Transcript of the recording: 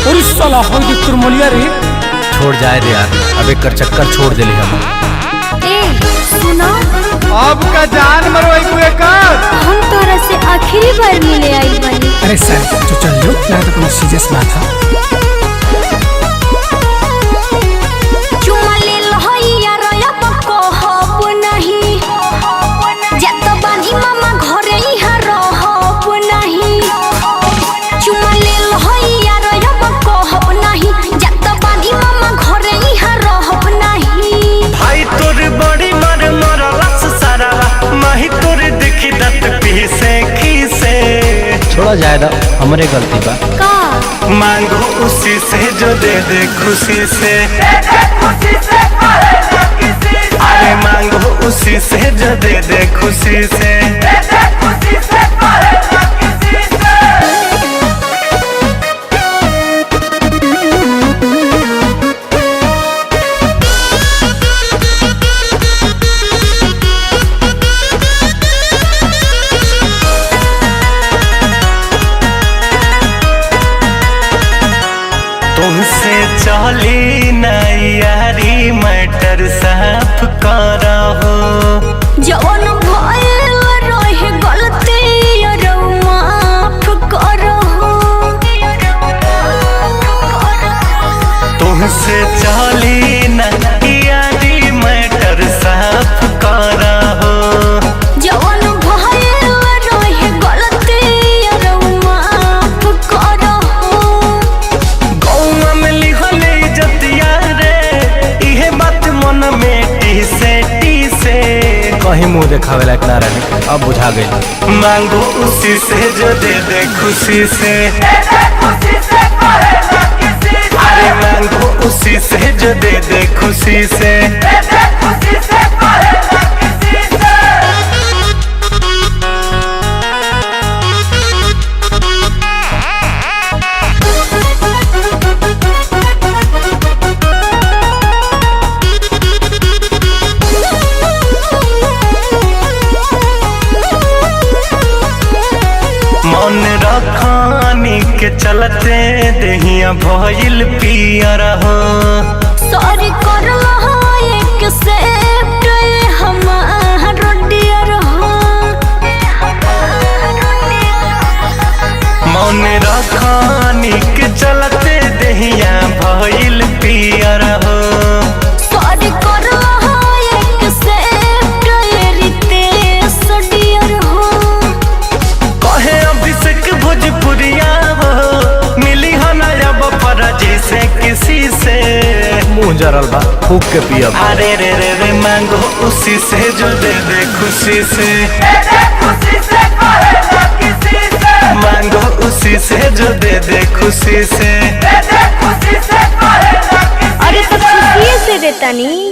और इस साला हो तुर मोलिया रे। छोड़ जाए रे यार, अब एक कर चक्कर छोड़ दे हम। ए सुनो, अब का जान मरवाई कर हम तोरा से आखिरी बार मिले आई बनी। अरे सर तो चल लो ना, तो कोनो सीरियस बात है। चुमा ले लहैया रोया पको हब नहीं, जत बानी मामा घरे इहा रहब नहीं। चुमा ले लहैया रोया पको हब नहीं, जत बानी मामा घरे इहा रहब नहीं। भाई तोर बड़ी मर मरलस सारा माही तोर देखी दत पीसे खीसे। छोड़ा जाए ना, हमारे गलती बा। का मांगो उसी से जो दे दे खुशी से, अरे मांगो उसी से जो दे दे खुशी से। तुमसे चली नहीं यारी मैटर साफ करहो। जवन भइल रहे गलती यार माफ करहो। तुमसे चली नहीं यारी मैटर साफ करहो। जवन भइल रहे गलती यार माफ करहो। गौवा में लिखले जतिया रे, इहे बात मन में टीसे टीसे। कहीं मुंह देखावे लायक ना रहे, अब बुझा गई। मांगो उसी से जो दे दे खुशी से, अरे मांगो उसी से जो दे दे खुशी से। मन रखानी के चलते दहिया भइल पियर हो। सॉरी कर लहा एक सेफ्ट हमार डियर हो। मन रखानी के चलते दहिया भइल पियर हो। सॉरी कर लहा एक सेफ्ट रितेश डियर हो। कहे अभिषेक भोजपुरिया हो, मिली हो ना अब फर्जी से किसी से। मुंह जरल बा, फूक के पियब। अरे रे रे रे मांगो उसी से जो दे दे खुशी से, मांगो उसी से जो दे दे खुशी से। अरे तो खुशी से देता नी।